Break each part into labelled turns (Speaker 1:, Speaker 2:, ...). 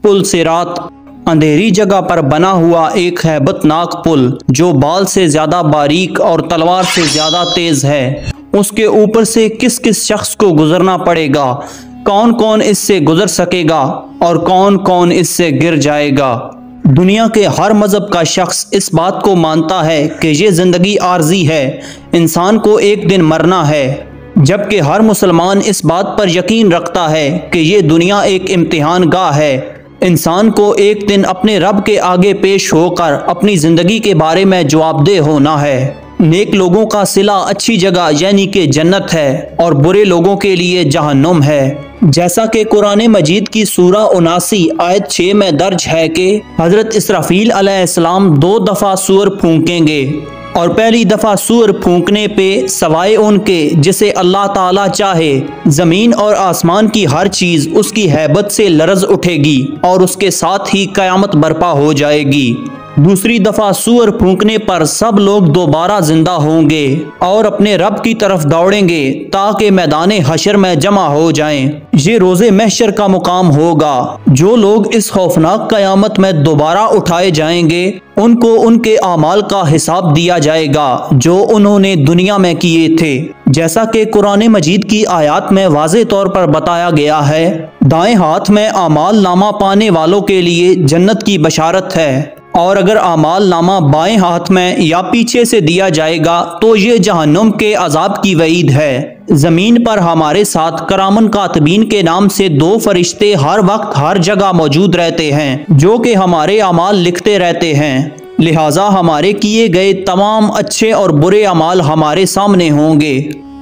Speaker 1: पुल सिरात अंधेरी जगह पर बना हुआ एक हैबतनाक पुल जो बाल से ज्यादा बारीक और तलवार से ज्यादा तेज है। उसके ऊपर से किस किस शख्स को गुजरना पड़ेगा, कौन कौन इससे गुजर सकेगा और कौन कौन इससे गिर जाएगा। दुनिया के हर मजहब का शख्स इस बात को मानता है कि ये जिंदगी आर्जी है, इंसान को एक दिन मरना है, जबकि हर मुसलमान इस बात पर यकीन रखता है कि ये दुनिया एक इम्तिहान गाह है। इंसान को एक दिन अपने रब के आगे पेश होकर अपनी ज़िंदगी के बारे में जवाबदेह होना है। नेक लोगों का सिला अच्छी जगह यानी कि जन्नत है और बुरे लोगों के लिए जहन्नुम है। जैसा कि कुरान मजीद की सूरा 79 आयत 6 में दर्ज है कि हज़रत इसराफील अलैहिस्सलाम 2 दफ़ा सूर फूंकेंगे और पहली दफ़ा सूर फूंकने पे सवाए उनके जिसे अल्लाह ताला चाहे ज़मीन और आसमान की हर चीज़ उसकी हैबत से लरज़ उठेगी और उसके साथ ही क़यामत बर्पा हो जाएगी। दूसरी दफ़ा सूर फूंकने पर सब लोग दोबारा जिंदा होंगे और अपने रब की तरफ दौड़ेंगे ताकि मैदान हशर में जमा हो जाएं। ये रोज़े महशर का मुकाम होगा। जो लोग इस खौफनाक क़यामत में दोबारा उठाए जाएंगे उनको उनके आमाल का हिसाब दिया जाएगा जो उन्होंने दुनिया में किए थे। जैसा कि कुरान मजीद की आयत में वाज़े तौर पर बताया गया है, दाएं हाथ में आमाल नामा पाने वालों के लिए जन्नत की बशारत है और अगर आमाल नामा बाएं हाथ में या पीछे से दिया जाएगा तो ये जहन्नुम के अजाब की वईद है। ज़मीन पर हमारे साथ करामन कातबीन के नाम से 2 फरिश्ते हर वक्त हर जगह मौजूद रहते हैं जो कि हमारे अमाल लिखते रहते हैं। लिहाजा हमारे किए गए तमाम अच्छे और बुरे अमाल हमारे सामने होंगे।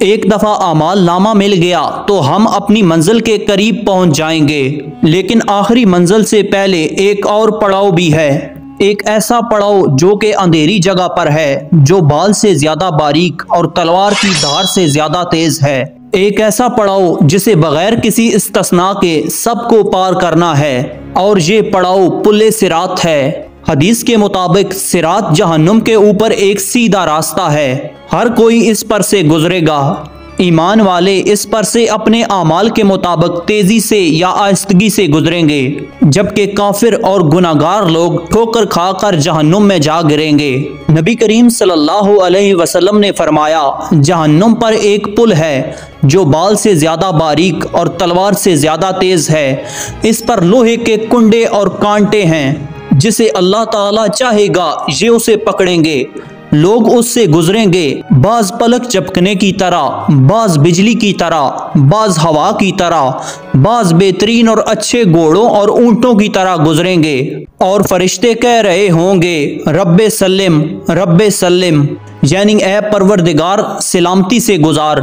Speaker 1: एक दफ़ा अमाल नामा मिल गया तो हम अपनी मंजिल के करीब पहुंच जाएंगे, लेकिन आखिरी मंजिल से पहले एक और पड़ाव भी है। एक ऐसा पड़ाव जो कि अंधेरी जगह पर है, जो बाल से ज्यादा बारीक और तलवार की धार से ज्यादा तेज है। एक ऐसा पड़ाव जिसे बगैर किसी इस्तिस्ना के सबको पार करना है और ये पड़ाव पुल सिरात है। हदीस के मुताबिक सिरात जहन्नुम के ऊपर एक सीधा रास्ता है, हर कोई इस पर से गुजरेगा। ईमान वाले इस पर से अपने आमाल के मुताबिक तेजी से या आहिस्तगी से गुजरेंगे, जबकि काफिर और गुनाहगार लोग ठोकर खाकर जहन्नुम में जा गिरेंगे। नबी करीम सल्लल्लाहु अलैहि वसल्लम ने फरमाया, जहन्नुम पर एक पुल है जो बाल से ज्यादा बारीक और तलवार से ज्यादा तेज है। इस पर लोहे के कुंडे और कांटे हैं, जिसे अल्लाह ताला चाहेगा ये उसे पकड़ेंगे। लोग उससे गुजरेंगे, बाज पलक झपकने की तरह, बाज बिजली की तरह, बाज हवा की तरह, बाज बेहतरीन और अच्छे घोड़ों और ऊंटों की तरह गुजरेंगे और फरिश्ते कह रहे होंगे, रब्बे सल्लिम रब्बे सल्लिम, यानी ए परवरदिगार सलामती से गुजार,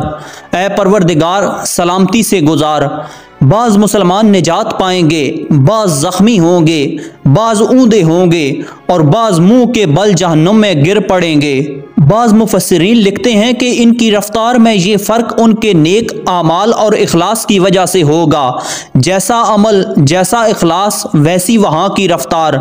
Speaker 1: ए परवरदिगार सलामती से गुजार। बाज मुसलमान निजात पाएंगे, बाज जख्मी होंगे, बाज ऊंधे होंगे और बाज मुंह के बल जहन्नुम में गिर पड़ेंगे। बाज मुफस्सिरीन लिखते हैं कि इनकी रफ्तार में ये फ़र्क उनके नेक आमाल और इखलास की वजह से होगा। जैसा अमल जैसा इखलास वैसी वहाँ की रफ्तार।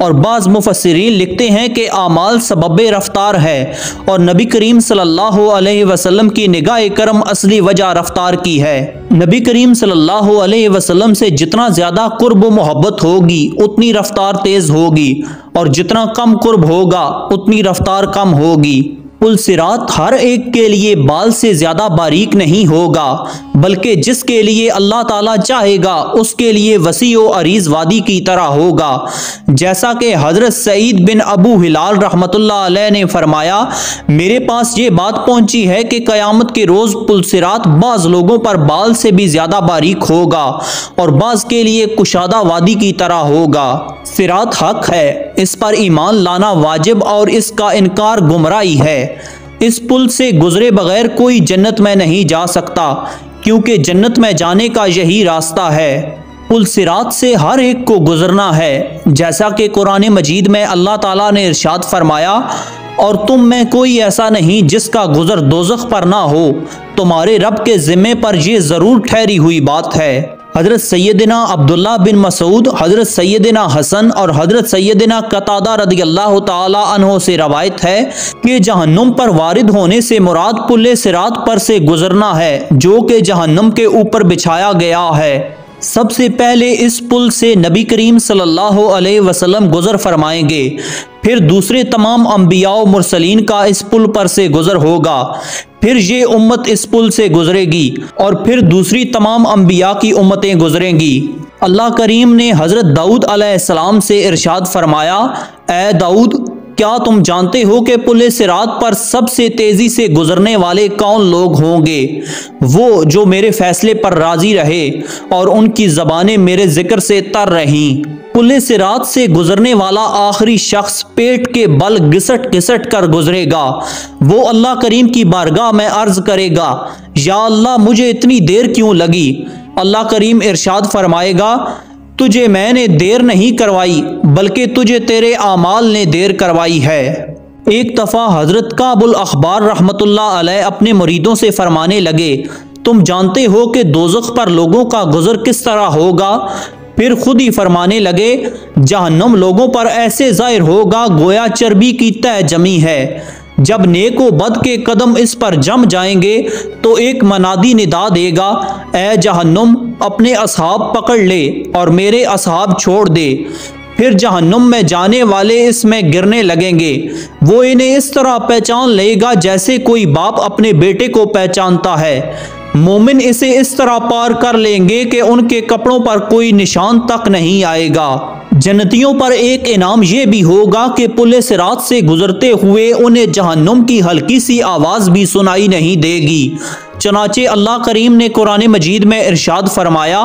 Speaker 1: और बाज मुफस्सिरीन लिखते हैं कि आमाल सबबे रफ्तार है और नबी करीम सल्लल्लाहु अलैहि वसल्लम की निगाह करम असली वजह रफ्तार की है। नबी करीम सल्लल्लाहु अलैहि वसल्लम से जितना ज़्यादा कुर्ब मोहब्बत होगी उतनी रफ्तार तेज़ होगी और जितना कम कुर्ब होगा उतनी रफ्तार कम होगी। पुल सिरात हर एक के लिए बाल से ज्यादा बारीक नहीं होगा, बल्कि जिसके लिए अल्लाह ताला चाहेगा उसके लिए वसी और अरीज वादी की तरह होगा। जैसा कि हजरत सईद बिन अबू हिलाल रहमतुल्लाह अलैह ने फरमाया, मेरे पास ये बात पहुंची है कि कयामत के रोज पुल सिरात बाज लोगों पर बाल से भी ज्यादा बारीक होगा और बाज के लिए कुशादा वादी की तरह होगा। सिरात हक है, इस पर ईमान लाना वाजिब और इसका इनकार गुमराही है। इस पुल से गुजरे बगैर कोई जन्नत में नहीं जा सकता, क्योंकि जन्नत में जाने का यही रास्ता है। पुल सिरात से हर एक को गुजरना है, जैसा कि कुरान मजीद में अल्लाह ताला ने इरशाद फरमाया, और तुम में कोई ऐसा नहीं जिसका गुजर दोज़ख पर ना हो, तुम्हारे रब के ज़िम्मे पर यह ज़रूर ठहरी हुई बात है। हज़रत सैयदना अब्दुल्ला बिन मसूद, हज़रत सैयदना हसन और हज़रत सैयदना कतादा रदियल्लाहु ताला अन्हो से रवायत है कि जहन्नुम पर वारिद होने से मुराद पुल सिरात पर से गुजरना है, जो कि जहन्नुम के ऊपर बिछाया गया है। सबसे पहले इस पुल से नबी करीम सल्लल्लाहु अलैहि वसल्लम गुज़र फरमाएंगे, फिर दूसरे तमाम अंबिया और मुरसलीन का इस पुल पर से गुज़र होगा, फिर ये उम्मत इस पुल से गुजरेगी और फिर दूसरी तमाम अंबिया की उम्मतें गुजरेंगी। अल्लाह करीम ने हज़रत दाऊद अलैहिस्सलाम से इरशाद फरमाया, ए दाऊद, क्या तुम जानते हो कि पुल सिरात पर सबसे तेज़ी से गुजरने वाले कौन लोग होंगे? वो जो मेरे फैसले पर राज़ी रहे और उनकी ज़बानें मेरे ज़िक्र से तर रहीं। पुल सिरात से गुजरने वाला आखिरी शख्स पेट के बल घिसट घिसट कर गुजरेगा। वो अल्लाह करीम की बारगाह में अर्ज़ करेगा, या अल्लाह, मुझे इतनी देर क्यों लगी? अल्लाह करीम इरशाद फरमाएगा, तुझे मैंने देर नहीं करवाई, बल्कि तुझे तेरे आमाल ने देर करवाई है। एक दफ़ा हज़रत काबुल अखबार रहमतुल्लाह अलैह अपने मुरीदों से फरमाने लगे, तुम जानते हो कि दोज़ख पर लोगों का गुज़र किस तरह होगा? फिर खुद ही फरमाने लगे, जहन्नम लोगों पर ऐसे ज़ाहिर होगा गोया चर्बी की तह जमी है। जब नेक व बद के कदम इस पर जम जाएंगे तो एक मनादी निदा देगा, ए जहन्नुम, अपने असहाब पकड़ ले और मेरे असहाब छोड़ दे। फिर जहन्नुम में जाने वाले इसमें गिरने लगेंगे। वो इन्हें इस तरह पहचान लेगा जैसे कोई बाप अपने बेटे को पहचानता है। मोमिन इसे इस तरह पार कर लेंगे कि उनके कपड़ों पर कोई निशान तक नहीं आएगा। जन्नतियों पर एक इनाम यह भी होगा कि पुल सिरात से गुजरते हुए उन्हें जहन्नुम की हल्की सी आवाज़ भी सुनाई नहीं देगी। चनाचे अल्लाह करीम ने कुरान मजीद में इरशाद फरमाया,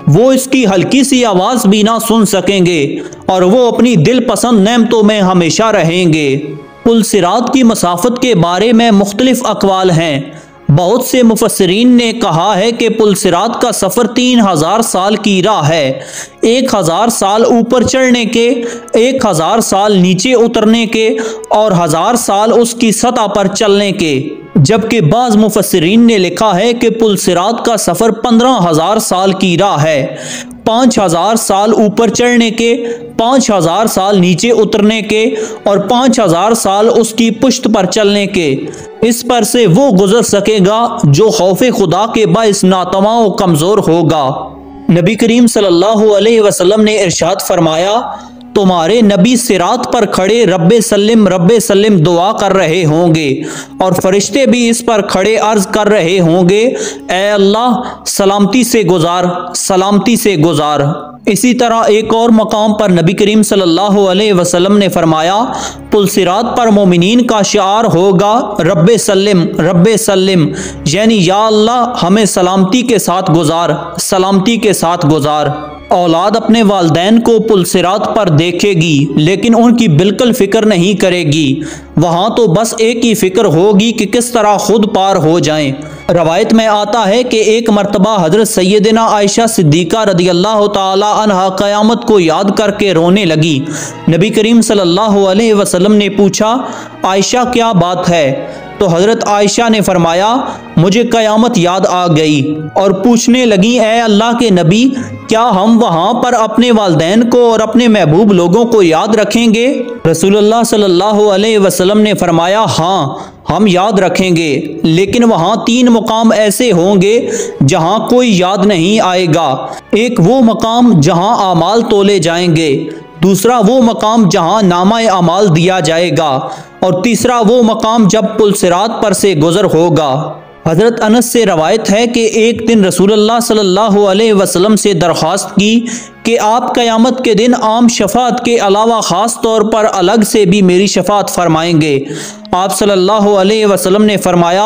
Speaker 1: वो इसकी हल्की सी आवाज़ भी ना सुन सकेंगे और वो अपनी दिल पसंद नेमतों में हमेशा रहेंगे। पुल सिरात की मसाफत के बारे में मुख्तलिफ अकवाल हैं। बहुत से मुफस्सिरीन ने कहा है कि पुल सिरात का सफ़र 3000 साल की राह है। 1000 साल ऊपर चढ़ने के, 1000 साल नीचे उतरने के और 1000 साल उसकी सतह पर चलने के। जबकि बाज़ मुफस्सिरीन ने लिखा है कि पुल सिरात का सफ़र 15,000 साल की राह है। 5000 साल ऊपर चढ़ने के, 5000 साल नीचे उतरने के और 5000 साल उसकी पुश्त पर चलने के। इस पर से वो गुजर सकेगा जो खौफे खुदा के बाइस नातवा व कमज़ोर होगा। नबी करीम सल्लल्लाहु अलैहि वसल्लम ने इरशाद फरमाया, तुम्हारे नबी सिरात पर खड़े रब्बे सल्लिम दुआ कर रहे होंगे और फरिश्ते भी इस पर खड़े अर्ज कर रहे होंगे, ए अल्लाह, सलामती से गुजार, सलामती से गुजार। इसी तरह एक और मकाम पर नबी करीम सल्लल्लाहु अलैहि वसल्लम ने फरमाया, पुल सिरात पर मोमिनीन का शिआर होगा रब्बे सल्लिम, यानी या अल्लाह, हमें सलामती के साथ गुजार, सलामती के साथ गुजार। औलाद अपने वालदैन को पुल सिरात पर देखेगी लेकिन उनकी बिल्कुल फ़िक्र नहीं करेगी। वहाँ तो बस एक ही फ़िक्र होगी कि किस तरह खुद पार हो जाएं। रवायत में आता है कि एक मरतबा हज़रत सैयदना आयशा सिद्दीक़ा रदियल्लाहु ताला अन्हा क़यामत को याद करके रोने लगी। नबी करीम सल्लल्लाहु अलैहि वसल्लम ने पूछा, आयशा क्या बात है? तो हज़रत आयशा ने फरमाया, मुझे क़यामत याद आ गई और पूछने लगी, ए अल्लाह के नबी, क्या हम वहाँ पर अपने वालदैन को और अपने महबूब लोगों को याद रखेंगे? रसूलुल्लाह सल्लल्लाहु अलैहि वसल्लम ने फरमाया, हाँ, हम याद रखेंगे, लेकिन वहाँ 3 मुकाम ऐसे होंगे जहाँ कोई याद नहीं आएगा। एक वो मकाम जहाँ आमाल तोले जाएंगे, दूसरा वो मकाम जहाँ नामा अमाल दिया जाएगा और तीसरा वो मकाम जब पुल सिरात पर से गुजर होगा। हज़रत अनस से रवायत है कि एक दिन रसूलुल्लाह सल्लल्लाहु अलैहि वसल्लम से दरख्वास्त की कि आप क़यामत के दिन आम शफ़ात के अलावा ख़ास तौर पर अलग से भी मेरी शफ़ात फरमाएंगे। आप सल्लल्लाहु अलैहि वसल्लम ने फरमाया,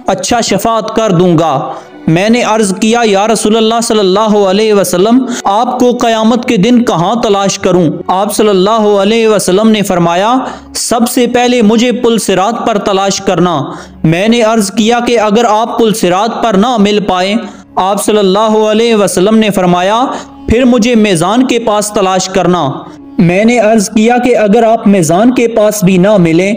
Speaker 1: अच्छा, शफ़ात कर दूंगा। मैंने अर्ज़ किया, या रसूलल्लाह सल्लल्लाहु अलैहि वसल्लम, आपको क़यामत के दिन कहाँ तलाश करूँ? आप सल्लल्लाहु अलैहि वसल्लम ने फरमाया, सबसे पहले मुझे पुल सिरात पर तलाश करना। मैंने अर्ज़ किया कि अगर आप पुल सिरात पर ना मिल पाए? आप सल्लल्लाहु अलैहि वसल्लम ने फरमाया, फिर मुझे मेज़ान के पास तलाश करना। मैंने अर्ज़ किया कि अगर आप मेज़ान के पास भी ना मिले?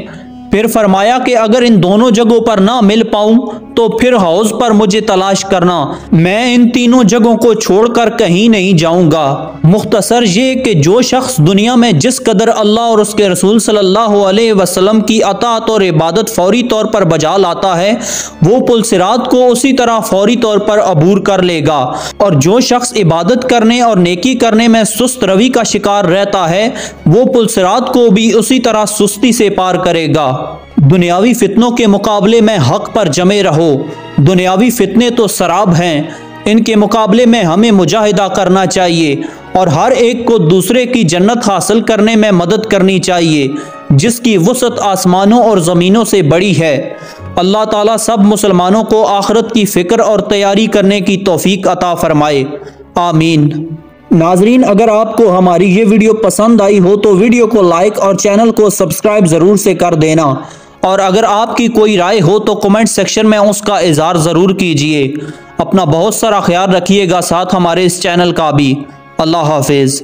Speaker 1: फिर फरमाया कि अगर इन दोनों जगहों पर ना मिल पाऊँ तो फिर हौज पर मुझे तलाश करना, मैं इन तीनों जगहों को छोड़कर कहीं नहीं जाऊंगा। मुख्तसर ये कि जो शख्स दुनिया में जिस कदर अल्लाह और उसके रसूल सल्लल्लाहु अलैहि वसल्लम की अताअत और इबादत फौरी तौर पर बजा लाता है, वो पुल सिरात को उसी तरह फौरी तौर पर अबूर कर लेगा, और जो शख्स इबादत करने और नेकी करने में सुस्त रवि का शिकार रहता है, वो पुल सिरात को भी उसी तरह सुस्ती से पार करेगा। दुनियावी फितनों के मुकाबले में हक पर जमे रहो। दुनियावी फितने तो शराब हैं, इनके मुकाबले में हमें मुजाहिदा करना चाहिए और हर एक को दूसरे की जन्नत हासिल करने में मदद करनी चाहिए, जिसकी वुसअत आसमानों और ज़मीनों से बड़ी है। अल्लाह ताला सब मुसलमानों को आखिरत की फ़िक्र और तैयारी करने की तौफीक अता फरमाए। आमीन। नाजरीन, अगर आपको हमारी ये वीडियो पसंद आई हो तो वीडियो को लाइक और चैनल को सब्सक्राइब ज़रूर से कर देना, और अगर आपकी कोई राय हो तो कमेंट सेक्शन में उसका इजहार ज़रूर कीजिए। अपना बहुत सारा ख्याल रखिएगा, साथ हमारे इस चैनल का भी। अल्लाह हाफिज़।